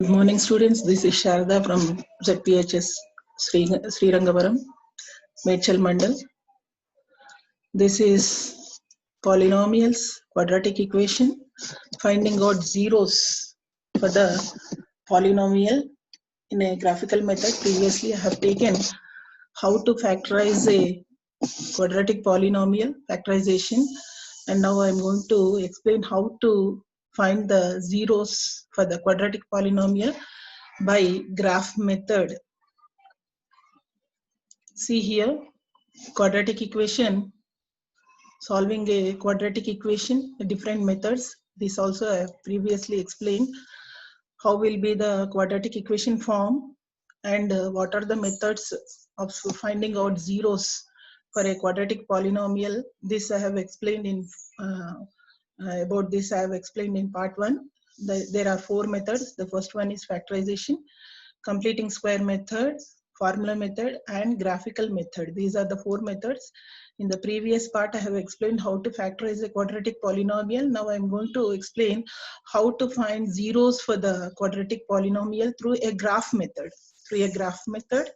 Good morning, students. This is Sharda from ZPHS Srirangavaram, Mechal Mandal. This is polynomials, quadratic equation, finding out zeros for the polynomial in a graphical method. Previously, I have taken how to factorize a quadratic polynomial, factorization, and now I am going to explain how to find the zeros for the quadratic polynomial by graph method. See here, quadratic equation, solving a quadratic equation, different methods. This also I have previously explained how will be the quadratic equation form and what are the methods of finding out zeros for a quadratic polynomial. This I have explained in about this I have explained in part 1. There are 4 methods. The first one is factorization, completing square method, formula method, and graphical method. These are the 4 methods. In the previous part, I have explained how to factorize a quadratic polynomial. Now I am going to explain how to find zeros for the quadratic polynomial through a graph method. Through a graph method.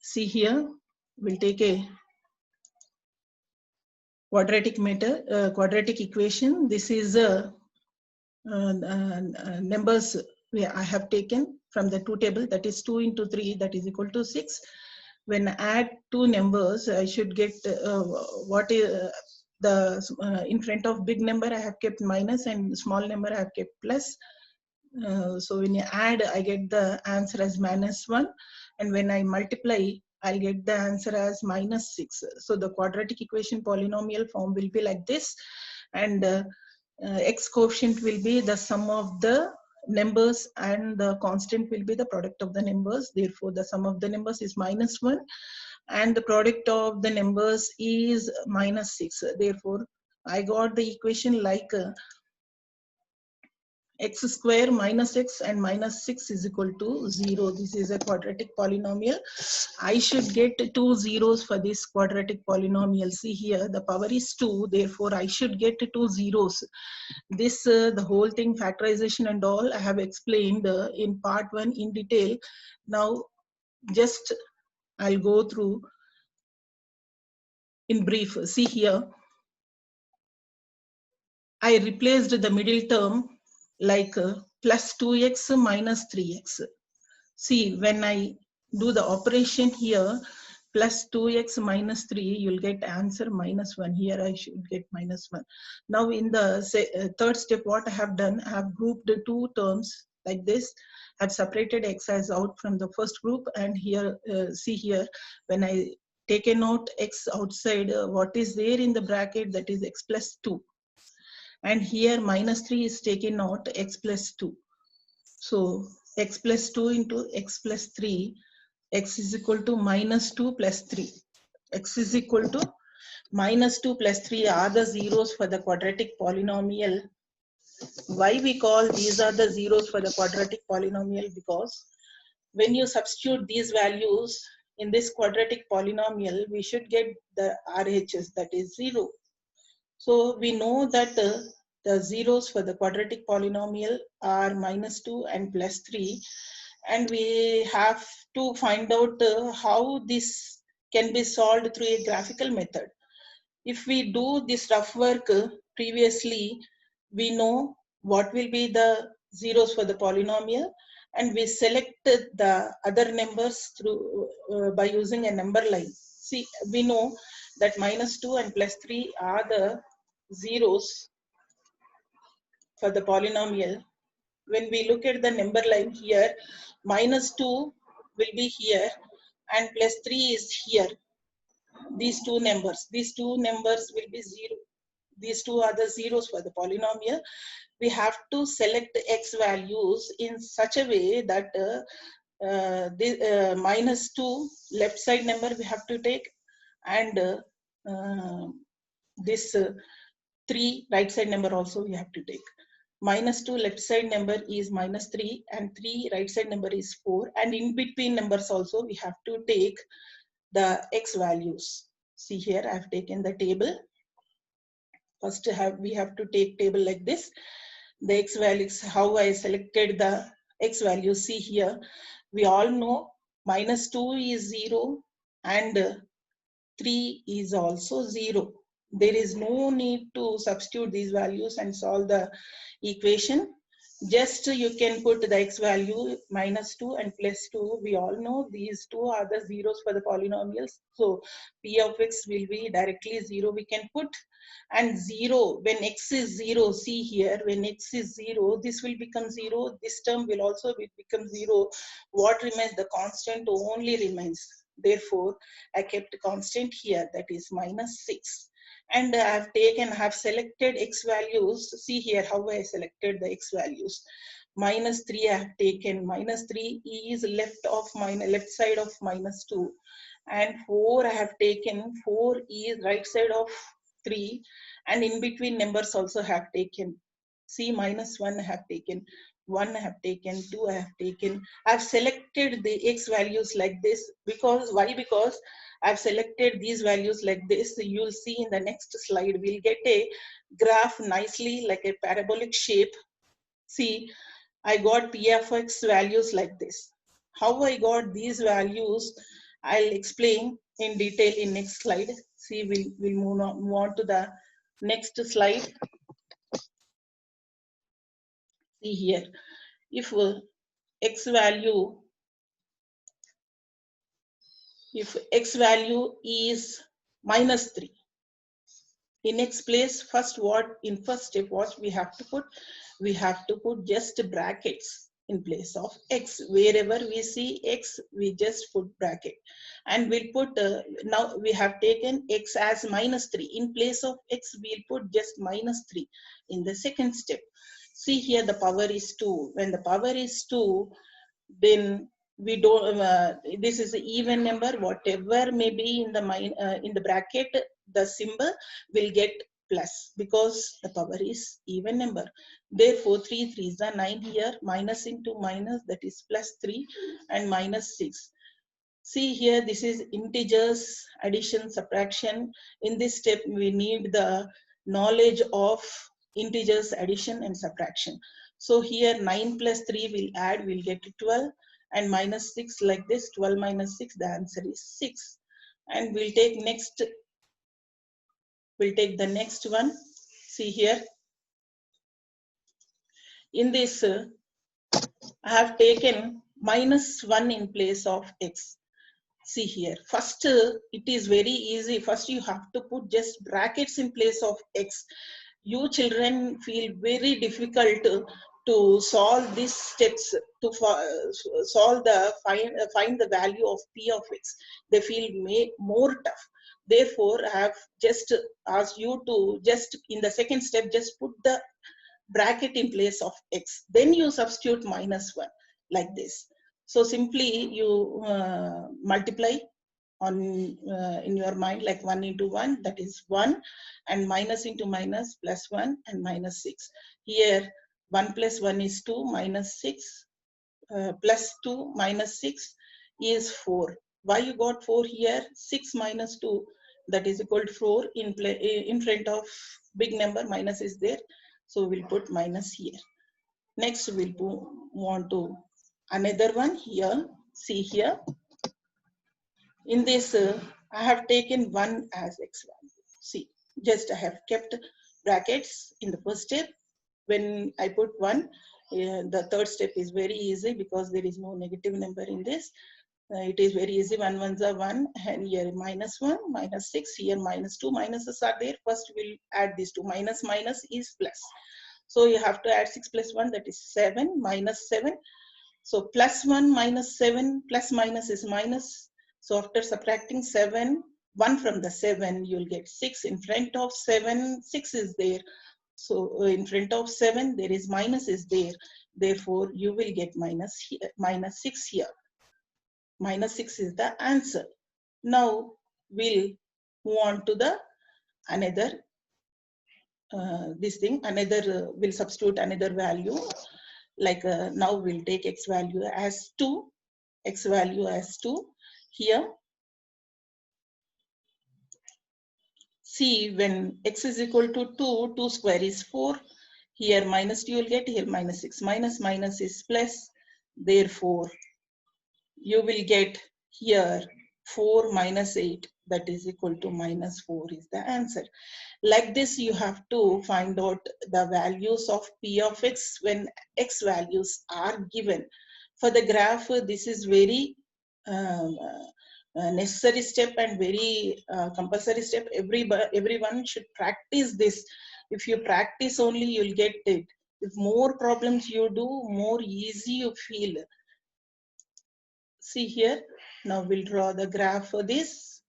See here, we'll take a quadratic method, quadratic equation. This is numbers I have taken from the 2 table, that is 2 into 3, that is equal to 6. When I add 2 numbers, I should get what is the in front of big number I have kept minus and small number I have kept plus. So when you add, I get the answer as -1, and when I multiply, I'll get the answer as -6. So the quadratic equation polynomial form will be like this, and x coefficient will be the sum of the numbers and the constant will be the product of the numbers. Therefore, the sum of the numbers is -1 and the product of the numbers is -6. Therefore, I got the equation like x square minus x and minus 6 is equal to 0. This is a quadratic polynomial. I should get 2 zeros for this quadratic polynomial. See here, the power is 2. Therefore, I should get 2 zeros. This, the whole thing, factorization and all, I have explained in part 1 in detail. Now, just I'll go through in brief. See here, I replaced the middle term like plus 2x minus 3x. See, when I do the operation here, plus 2x minus 3, you'll get answer -1. Here I should get -1. Now in the third step, what I have done, I have grouped the 2 terms like this. I've separated x as out from the first group, and here, see here, when I take a note x outside, what is there in the bracket, that is x plus 2. And here -3 is taken out x plus 2. So x plus 2 into x plus 3, x is equal to -2 plus 3. X is equal to -2 plus 3 are the zeros for the quadratic polynomial. Why we call these are the zeros for the quadratic polynomial? Because when you substitute these values in this quadratic polynomial, we should get the RHS, that is 0. So we know that the zeros for the quadratic polynomial are -2 and +3, and we have to find out how this can be solved through a graphical method. If we do this rough work previously, we know what will be the zeros for the polynomial, and we select the other numbers through by using a number line. See, we know that -2 and +3 are the zeros for the polynomial. When we look at the number line here, -2 will be here and +3 is here. These two numbers will be 0. These two are the zeros for the polynomial. We have to select x values in such a way that the -2 left side number we have to take, and this 3 right side number also we have to take. -2 left side number is -3 and 3 right side number is 4, and in between numbers also we have to take the x values. See here, I have taken the table. First we have to take table like this. the x values, how I selected the x value. See here, we all know -2 is 0 and 3 is also 0. There is no need to substitute these values and solve the equation. Just you can put the x value -2 and +2. We all know these two are the zeros for the polynomials. So p of x will be directly 0 we can put. And 0, when x is 0, see here, when x is 0, this will become 0. This term will also become 0. What remains? The constant only remains. Therefore, I kept constant here, that is -6. And I have selected x values. See here how I selected the x values. -3 I have taken. -3 is left side of -2. And 4 I have taken. 4 is right side of 3. And in between numbers also have taken. See, -1 I have taken. 1 I have taken, 2 I have taken. I've selected the x values like this because, why? Because I've selected these values like this. You'll see in the next slide, we'll get a graph nicely like a parabolic shape. See, I got p of x values like this. How I got these values, I'll explain in detail in next slide. See, we'll move on to the next slide. See here, if x value is -3, in x place, first step what we have to put? We have to put just brackets in place of x. Wherever we see x, we just put bracket. And we'll put, now we have taken x as -3. In place of x, we'll put just -3 in the second step. See here, the power is 2. When the power is 2, then we don't, this is an even number, whatever may be in the bracket, the symbol will get plus because the power is even number. Therefore 3 3s are 9 here, minus into minus, that is +3 and -6. See here, this is integers, addition, subtraction. In this step, we need the knowledge of integers, addition and subtraction. So here 9 plus 3 will add, we'll get 12, and -6 like this, 12 minus 6, the answer is 6. And we'll take the next one. See here, in this, I have taken -1 in place of x. See here, first it is very easy. First you have to put just brackets in place of x. You children feel very difficult to solve these steps, to find the value of p of x. They feel more tough. Therefore, I have just asked you to just in the second step just put the bracket in place of x. Then you substitute -1 like this. So simply you multiply on in your mind like 1 into 1, that is 1, and minus into minus, +1 and -6. Here 1 plus 1 is 2, -6 +2 -6 is 4. Why you got 4 here? 6 minus 2, that is equal to 4. In front of big number, minus is there, so we'll put minus here. Next we'll move on to another one here. See here, in this I have taken 1 as x value. See, just I have kept brackets in the first step. When I put 1, the third step is very easy because there is no negative number in this. It is very easy. 1 1s are 1, and here -1, -6, here -2. Minuses are there. First we'll add these two. Minus is plus. So you have to add 6 plus 1, that is 7, -7. So +1 -7, plus minus is minus. So after subtracting 7, 1 from the 7, you'll get 6. In front of 7, 6 is there. So in front of 7, there is minus is there. Therefore, you will get -6 here. -6 is the answer. Now we'll move on to the another we'll substitute another value. Like now we'll take x value as 2. Here. See, when x is equal to 2, 2 square is 4. Here minus 2 you'll get, here minus 6. Minus minus is plus. Therefore, you will get here 4 minus 8, that is equal to minus 4 is the answer. Like this, you have to find out the values of P of X when X values are given. For the graph, this is very necessary step and very compulsory step. Everyone should practice this. If you practice only, you'll get it. If more problems you do, more easy you feel. See here, now we'll draw the graph for this.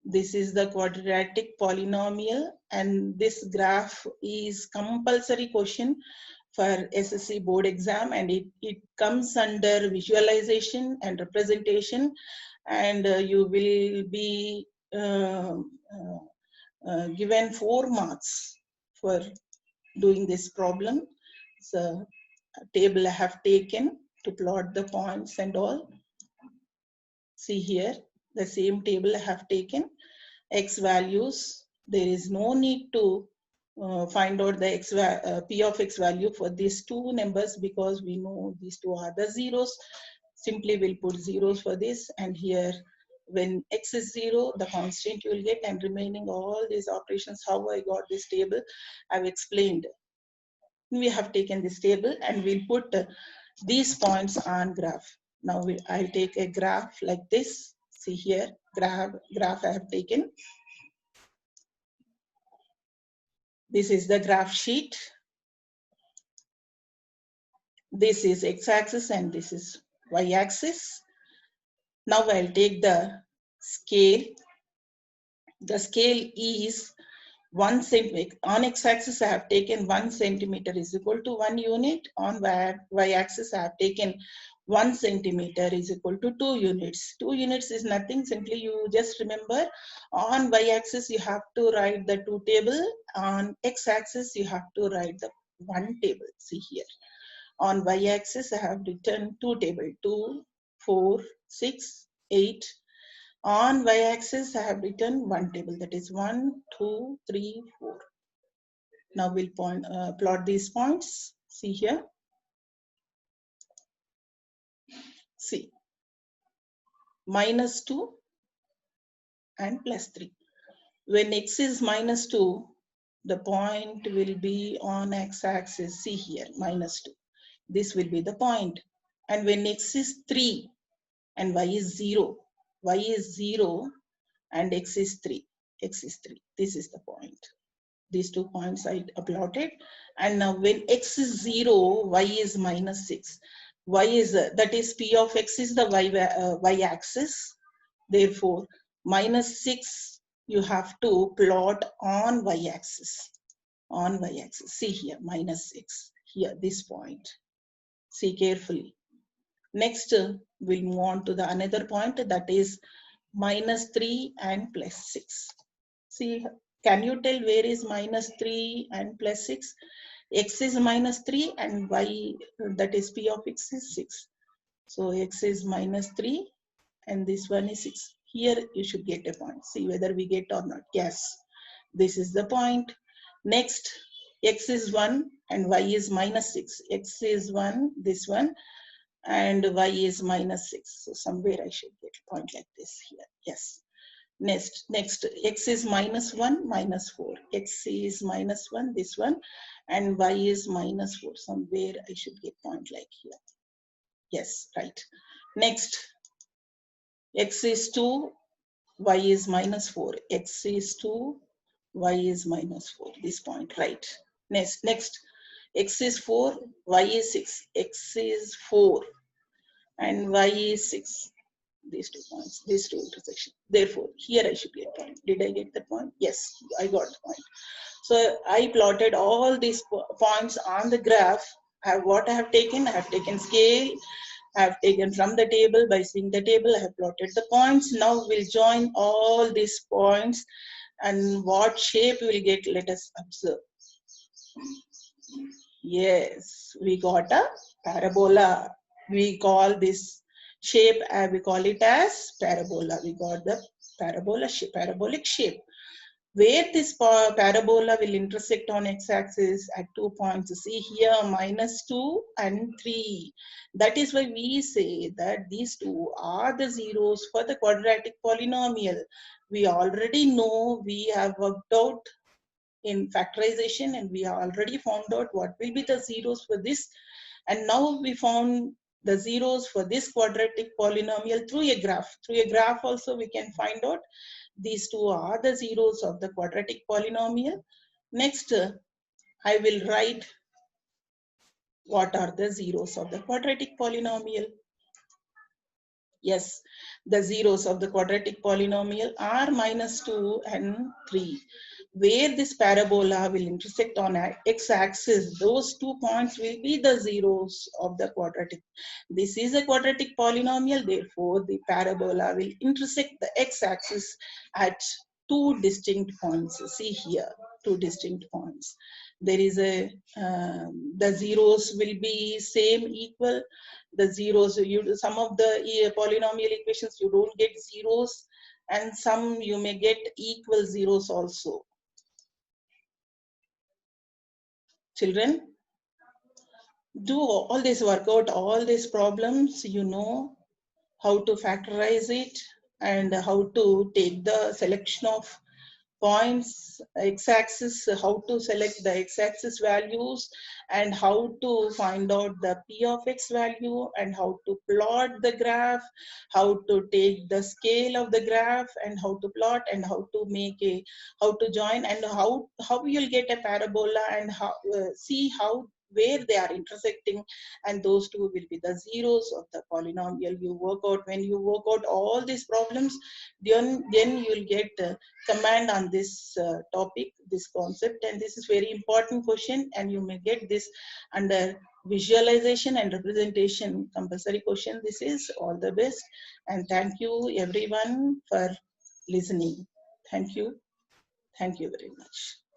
This is the quadratic polynomial, and this graph is compulsory question for SSC board exam, and it comes under visualization and representation, and you will be given 4 marks for doing this problem. So a table I have taken to plot the points and all. See here, the same table I have taken. X values, there is no need to find out the P of X value for these two numbers because we know these two are the zeros. Simply we'll put zeros for this, and here when X is 0, the constant you will get, and remaining all these operations. How I got this table, I've explained. We have taken this table and we'll put these points on graph. Now I'll take a graph like this. See here, graph I have taken. This is the graph sheet. This is x-axis and this is y-axis. Now I'll take the scale. The scale is 1 centimeter. On x-axis I have taken 1 centimeter is equal to 1 unit. On y-axis I have taken 1 centimeter is equal to 2 units. 2 units is nothing. Simply you just remember, on y-axis you have to write the 2 table. On x-axis you have to write the 1 table. See here. On y-axis I have written 2 table, 2, 4, 6, 8. On y-axis I have written 1 table, that is 1, 2, 3, 4. Now we'll plot these points. See here. See, minus 2 and plus 3. When x is minus 2, the point will be on x-axis. See here, minus 2. This will be the point. And when x is 3 and y is 0, y is 0 and x is 3. X is 3. This is the point. These 2 points I plotted. And now when x is 0, y is minus 6. Y is, that is P of x is the y-axis. Therefore, minus 6 you have to plot on y-axis. On y-axis. See here, minus 6. Here, this point. See carefully. Next, we'll move on to the another point, that is minus 3 and plus 6. See, can you tell where is minus 3 and plus 6? X is minus 3 and y, that is P of x is 6. So x is minus 3 and this one is 6. Here you should get a point. See whether we get or not. Yes, this is the point. Next, x is 1 and y is minus 6. X is 1, this one, and y is minus 6. So somewhere I should get a point like this here. Yes. Next, x is minus 1, minus 4. X is minus 1, this one, and y is minus 4. Somewhere I should get point like here. Yes, right. Next, x is 2, y is minus 4. X is 2, y is minus 4. This point, right. Next, x is 4, y is 6. X is 4 and y is 6. These 2 points, these 2 intersections. Therefore, here I should get point. Did I get the point? Yes, I got the point. So I plotted all these points on the graph. What I have taken? I have taken scale. I have taken from the table. By seeing the table, I have plotted the points. Now we'll join all these points, and what shape we will get, let us observe. Yes, we got a parabola. We call this shape, we call it as parabola. We got the parabola shape, parabolic shape. where this parabola will intersect on x-axis at 2 points. See here, -2 and 3. That is why we say that these two are the zeros for the quadratic polynomial. We already know, we have worked out in factorization, and we have already found out what will be the zeros for this. And now we found the zeros for this quadratic polynomial through a graph. Through a graph also we can find out these two are the zeros of the quadratic polynomial. Next, I will write what are the zeros of the quadratic polynomial. Yes, the zeros of the quadratic polynomial are -2 and 3. Where this parabola will intersect on x-axis, those 2 points will be the zeros of the quadratic. This is a quadratic polynomial, therefore the parabola will intersect the x-axis at 2 distinct points. See here, 2 distinct points. There is a, the zeros will be same, equal. The zeros, some of the polynomial equations you don't get zeros, and some you may get equal zeros also. Children, do all this, work out all these problems. You know how to factorize it and how to take the selection of points, x-axis, how to select the x-axis values, and how to find out the p of x value, and how to plot the graph, how to take the scale of the graph, and how to plot, and how to make a, how to join, and how you'll get a parabola, and how see how where they are intersecting, and those two will be the zeros of the polynomial. You work out, when you work out all these problems, then you'll get command on this topic, this concept, and this is very important question, and you may get this under visualization and representation compulsory question. This is all the best, and thank you everyone for listening. Thank you very much.